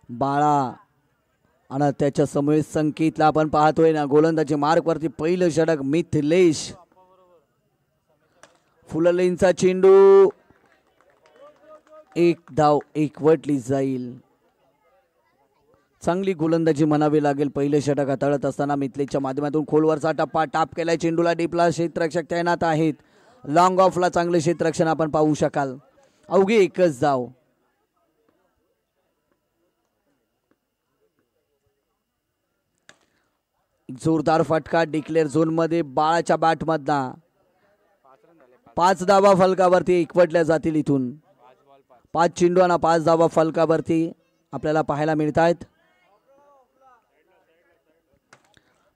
बाळा आणि त्याच्या समोर संकेतला आपण पाहतोय ना गोलंदाजी मार्क वरती पहिलं षटक मिथिलेश. फुललेंचा चेंडू एक धाव एकवटली जाईल. चांगली गोलंदाजी म्हणावी लागेल. पहिले षटक हाताळत असताना मिथलेशच्या माध्यमातून खोलवरचा टप्पा टाप केलाय. चेंडूला डीपला क्षेत्ररक्षक तैनात आहेत. लॉंग ऑफला चांगले क्षेत्ररक्षण आपण पाहू शकाल. अवघी एकच धाव. जोरदार फटका डिक्लेअर झोन मध्ये बाळाच्या बॅट मधना 5 धावा फलकावरती एकवटल्या जातील. इथून 5 चेंडू आणि 5 धावा फलकावरती आपल्याला पाहायला मिळत आहेत.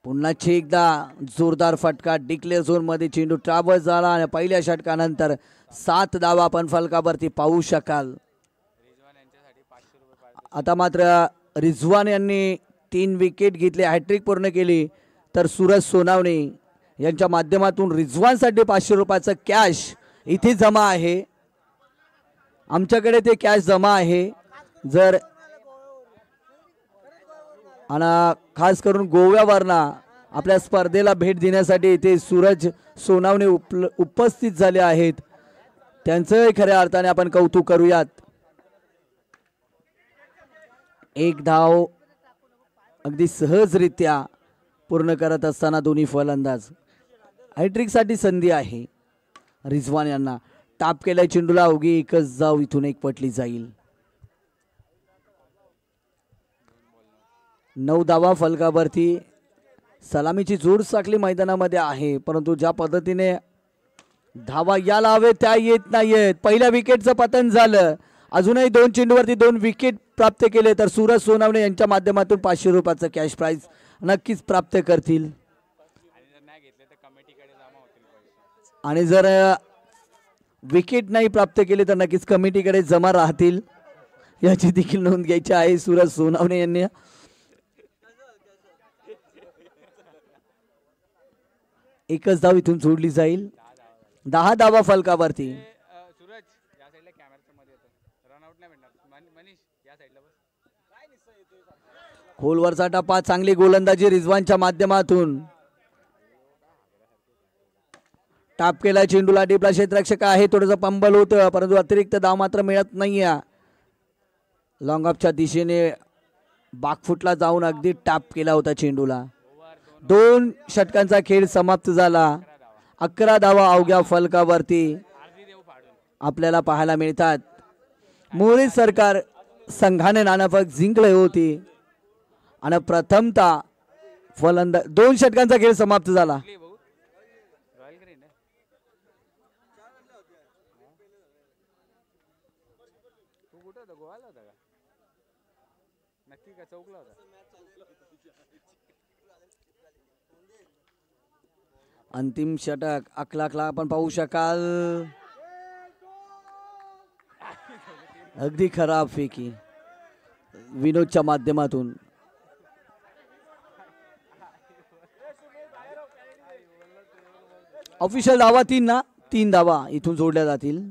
पुन्हा एकदा जोरदार फटका डिक्लेअर झोन मध्ये चेंडू ट्रॅव्हल्स झाला आणि पहिल्या षटकानंतर 7 धावा आपण फलकावरती पाहू शकाल. आता मात्र रिझवान यांनी 3 विकेट घेतले, हॅट्रिक पूर्ण केली. तर सूरज सोनावणे यांच्या माध्यमातून रिझवानसाठी 500 रुपयाचं कॅश इथे जमा आहे. आमच्याकडे ते कॅश जमा आहे. जर आणि खास करून गोव्यावरना आपल्या स्पर्धेला भेट देण्यासाठी इथे सूरज सोनावणे उपस्थित झाले आहेत. त्यांचं खऱ्या अर्थाने आपण कौतुक करूयात. एक धाव अगदी सहजरित्या पूर्ण करत असताना दोन्ही फलंदाज. हॅट्रिकसाठी संधी आहे रिझवान यांना. टाप केल्या चेंडूला अवघी एकच धाव इथून एकवटली जाईल. 9 धावा फलकावरती. सलामीची जोड साखली मैदानामध्ये आहे, परंतु ज्या पद्धतीने धावा यायला हवे त्या येत नाहीयेत. पहिल्या विकेटचं पतन झालं. अजूनही 2 चेंडूवरती 2 विकेट प्राप्त केले तर सूरज सोनावणे यांच्या माध्यमातून 500 रुपयाचं कॅश प्राइज नक्कीच प्राप्त करतील. आणि जर विकेट नाही प्राप्त केले तर नक्कीच कमिटीकडे जमा राहतील, याची देखील नोंद घ्यायची आहे सूरज सोनावणे यांनी. एकच धाव इथून सोडली जाईल. 10 धावा फलकावरती. खोलवरचा टप्पा. चांगली गोलंदाजी रिझवानच्या माध्यमातून. टाप केला चेंडूला डीपला क्षेत्ररक्षक आहे. थोडंसं पंबल होतं, परंतु अतिरिक्त धाव मात्र मिळत नाहीये. लॉंग ऑफच्या दिशेने बाकफुटला जाऊन अगदी टाप केला होता चेंडूला. 2 षटकांचा खेळ समाप्त झाला. 11 धावा अवघ्या फलकावरती आपल्याला पाहायला मिळतात. मोरे सरकार संघाने नाणेफेक जिंकले होते आणि प्रथमतः फलंदाज 2 षटकांचा खेळ समाप्त झाला. अंतिम षटक अकलाकला आपण पाहू शकाल. अगदी खराब फेकी विनोदच्या माध्यमातून. ऑफिशियल धावा 3 ना 3 धावा इथून जोडल्या जातील.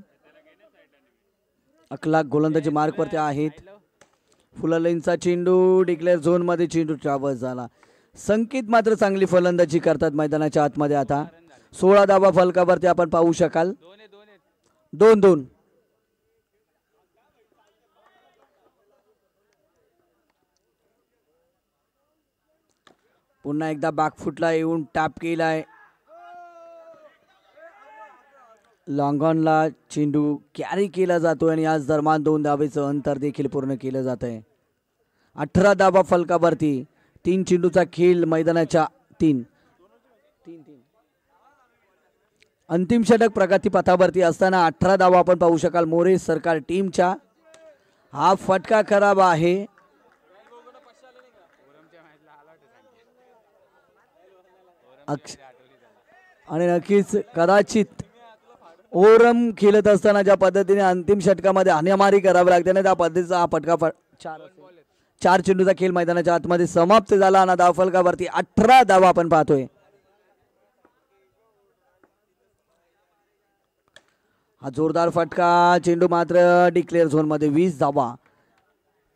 अकलाक गोलंदाजी मार्कवरती आहेत. फुललेंचा चेंडू डिक्लेअर झोन मध्ये चेंडू ट्रॅव्हल्स झाला. संकेत मात्र चांगली फलंदाजी करतात मैदानाच्या आतमध्ये. आता 16 धावा फलकावरती आपण पाहू शकाल. 2-2. पुन्हा एकदा बॅकफुटला येऊन टॅप केलाय. लॉंगॉनला चेंडू कॅरी केला जातोय आणि आज दरम्यान 2 धावेचं अंतर देखील पूर्ण केलं जात आहे. 18 धावा फलकावरती. 3 चेंडूचा खेळ मैदानाच्या 3. अंतिम षटक प्रगतीपथावरती असताना 18 धावा आपण पाहू शकाल मोरे सरकार टीमच्या. हा फटका खराब आहे. आणि नक्कीच कदाचित ओरम खेळत असताना ज्या पद्धतीने अंतिम षटकामध्ये हाण्यामारी करावी लागते ना, त्या पद्धतीचा हा फटका 4 चेंडूचा खेळ मैदानाच्या आतमध्ये समाप्त झाला आणि धाव फलकावरती 18 धावा आपण पाहतोय. हा जोरदार फटका. चेंडू मात्र डिक्लेअर झोन मध्ये 20 धावा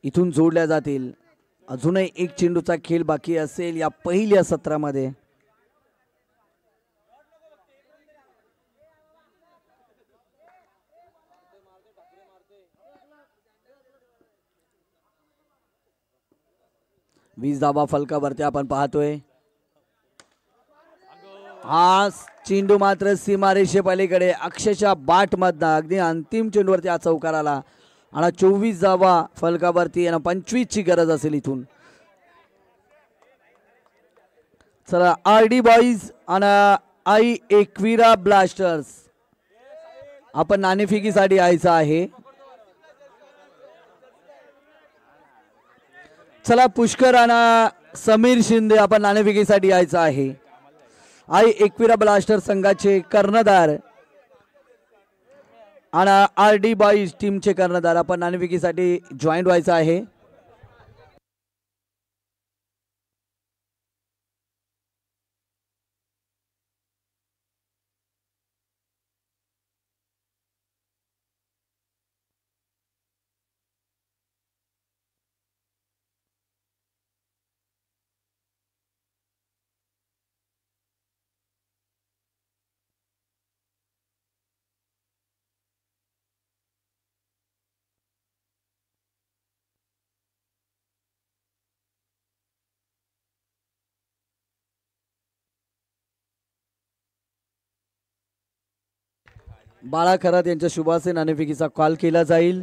इथून जोडल्या जातील. अजूनही एक चेंडूचा खेळ बाकी असेल या पहिल्या सत्रामध्ये. वीस धावा फलकावरती आपण पाहतोय. हा चेंडू मात्र सीमारेषे पलीकडे अक्षरशः बाट मधनं अगदी अंतिम चेंडूवरती हा चौकार आला आणि 24 धावा फलकावरती आणि 25 ची गरज असेल इथून. चला RD बॉईज आणि आई एकविरा ब्लास्टर्स आपण नाणेफेकीसाठी यायचं आहे. चला पुष्कर आणि समीर शिंदे आपण नाणेफेकीसाठी यायचं आहे. आई एकविरा ब्लास्टर संघाचे कर्णधार आणि RD बॉईज टीमचे कर्णधार आपण नाणेफेकीसाठी जॉईंट व्हायचं आहे. बाळा खरात यांच्या शुभाचे नाणेफेकीचा कॉल केला जाईल.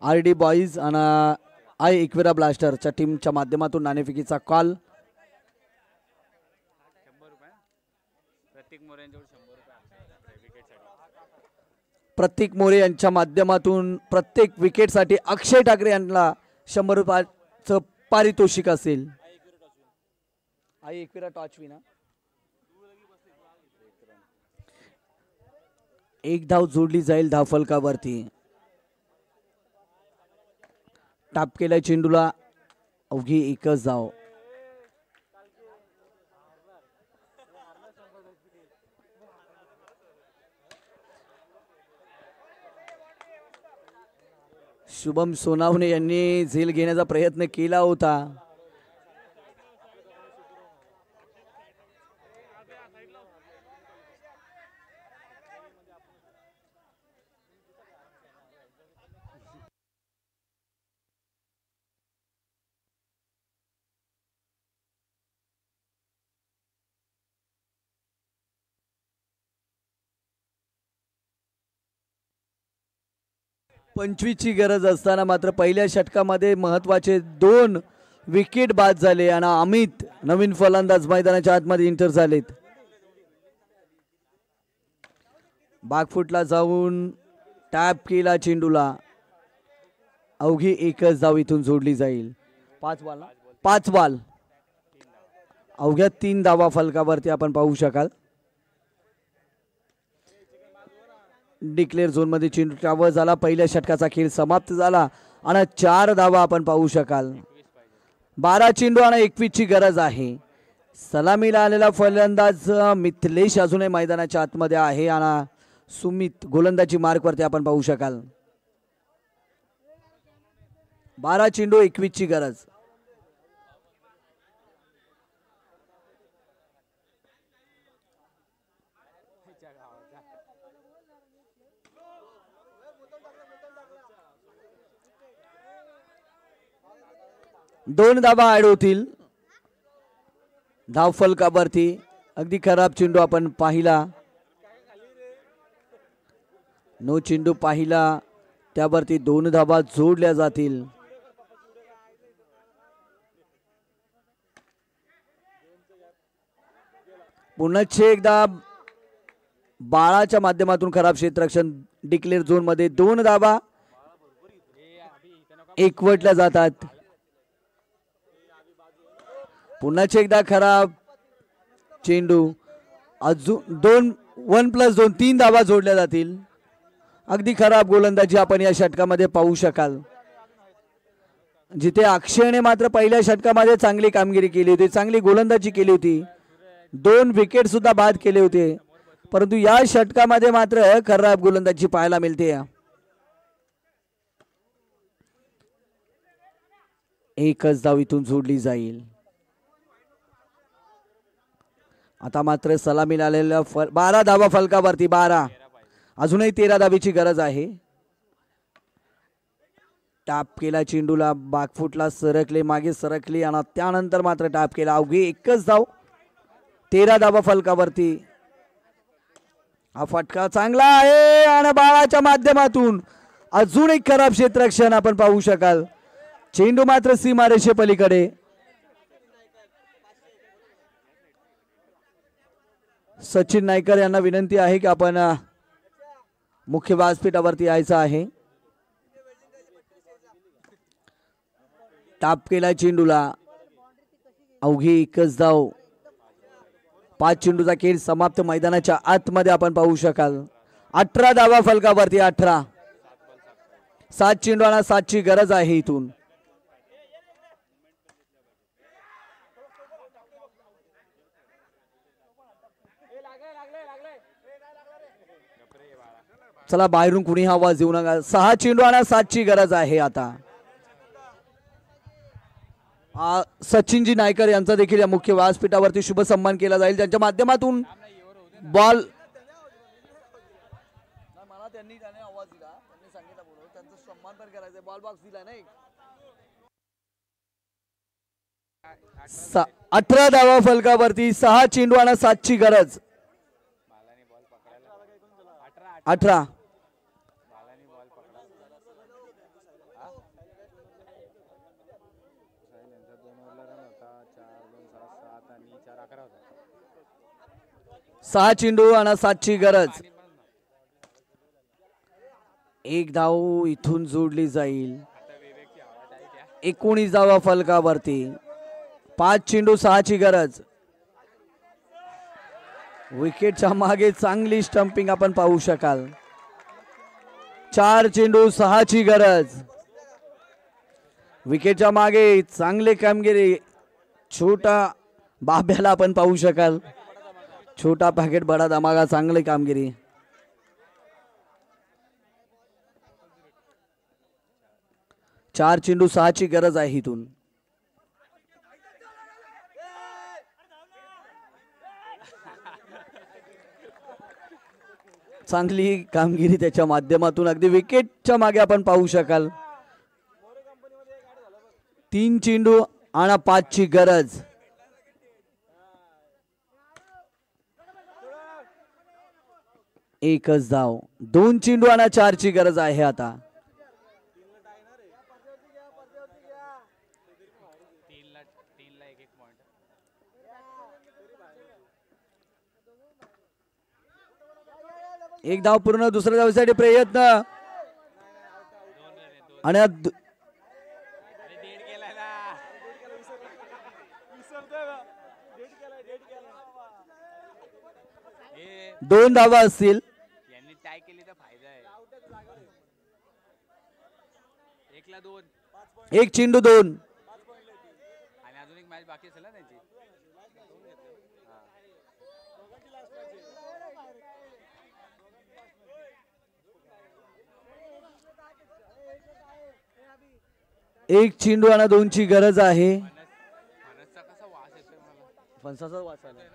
RD बॉईज आणि आई एकविरा ब्लास्टरच्या टीमच्या माध्यमातून नाणेफेकीचा कॉल. प्रतीक मोरे यांच्या माध्यमातून प्रत्येक विकेटसाठी अक्षय ठाकरे यांना 100 रुपयाचं पारितोषिक असेल. आई एकविरा टॉच विना एक धाव जोडली जाईल धावफलकावरती. टाप केल्या चेंडूला अवघी एकच धाव. शुभम सोनावणे यांनी झेल घेण्याचा प्रयत्न केला होता. पंचवीसची गरज असताना मात्र पहिल्या षटकामध्ये महत्वाचे 2 विकेट बाद झाले आणि अमित नवीन फलंदाज मैदानाच्या आतमध्ये एंटर झालेत. बागफुटला जाऊन टॅप केला चेंडूला अवघी एकच धाव इथून जोडली जाईल. 5 बॉल अवघ्या 3 धावा फलकावरती आपण पाहू शकाल. डिक्लेअर झोन मध्ये चेंडू ट्रॅव्हल झाला. पहिल्या षटकाचा खेळ समाप्त झाला आणि 4 धावा आपण पाहू शकाल. 12 चेंडू आणि 21 ची गरज आहे. सलामीला आलेला फलंदाज मिथिलेश अजूनही मैदानाच्या आतमध्ये आहे आणि सुमित गोलंदाजी मार्क वरती आपण पाहू शकाल. 12 चेंडू 21 ची गरज. दोन धावा ऍड होतील धाव फलकावरती. अगदी खराब चेंडू आपण पाहिला. नो चेंडू पाहिला त्यावरती 2 धावा जोडल्या जातील. पुन्हा एकदा बाळाच्या माध्यमातून खराब क्षेत्ररक्षण. डिक्लेअर झोन मध्ये 2 धावा एकवटल्या जातात. पुन्हा एकदा खराब चेंडू. अजून 1+2 3 धावा जोडल्या जातील. अगदी खराब गोलंदाजी आपण या षटकामध्ये पाहू शकाल. जिथे अक्षयने मात्र पहिल्या षटकामध्ये चांगली कामगिरी केली होती, चांगली गोलंदाजी केली होती, 2 विकेट सुद्धा बाद केले होते, परंतु या षटकामध्ये मात्र खराब गोलंदाजी पाहायला मिळते. एकच धाव इथून जोडली जाईल. आता मात्र सलामीला आलेल्या 12 धावा फलकावरती. 12. अजूनही 13 धावीची गरज आहे. टाप केला चेंडूला, बागफुटला सरकले, मागे सरकली आणि त्यानंतर मात्र टाप केला. अवघी एकच धाव. 13 धावा फलकावरती. हा फटका चांगला आहे आणि बाळाच्या माध्यमातून अजून एक खराब क्षेत्ररक्षण आपण पाहू शकाल. चेंडू मात्र सीमारेषे पलीकडे. सचिन नायकर यांना विनंती आहे की आपण मुख्य व्यासपीठावरती यायचं आहे. टाप केला चेंडूला, अवघी एकच धाव. 5 चेंडूचा खेळ समाप्त. मैदानाच्या आतमध्ये आपण पाहू शकाल 18 धावा फलकावरती. 18. 7 चेंडू आणि 7ची गरज आहे इथून. चला बाहेरून कुणी आवाज देऊ नका. 6 चेंडू आणि 7ची गरज आहे आता. सचिनजी नायकर यांचा देखील या मुख्य व्यासपीठावरती शुभ सन्मान केला जाईल. त्यांच्या माध्यमातून बॉल मला त्यांनी आवाज दिला, त्यांनी सांगितलं बोलू, त्यांचा सन्मान पण करायचा. बॉल बॉक्स दिला नाही. 18 धावा फलकावरती. 6 चेंडू आणि 7ची गरज. 18. सहा चेंडू आणि 7ची गरज. 1 धाव इथून जोडली जाईल. 19 धावा फलकावरती. 5 चेंडू 6ची गरज. विकेटच्या मागे चांगली स्टंपिंग आपण पाहू शकाल. 4 चेंडू 6ची गरज. विकेटच्या मागे चांगली कामगिरी. छोटा बाब्याला आपण पाहू शकाल. छोटा पॅकेट बडा धमाका. चांगली कामगिरी. 4 चेंडू 6ची गरज आहे इथून. चांगली कामगिरी त्याच्या माध्यमातून. अगदी विकेटच्या मागे आपण पाहू शकाल. 3 चेंडू आणि 5ची गरज. एकच धाव. 2 चेंडू आणि 4ची गरज आहे आता. एक धाव पूर्ण. दुसऱ्या धावसाठी प्रयत्न आणि 2 धावा असतील. 1 चेंडू 2. एक चेंडू आणि 2ची गरज आहे. फणसाचा वास आला.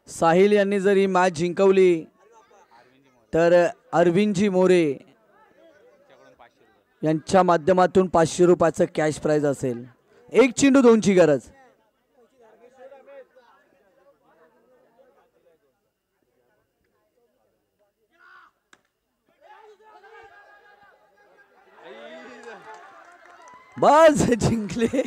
साहिल यांनी जर ही मॅच जिंकवली तर अरविंदजी मोरे यांच्या माध्यमातून 500 रुपयाचं कॅश प्राइज असेल. 1 चेंडू 2ची गरज. बस जिंकले.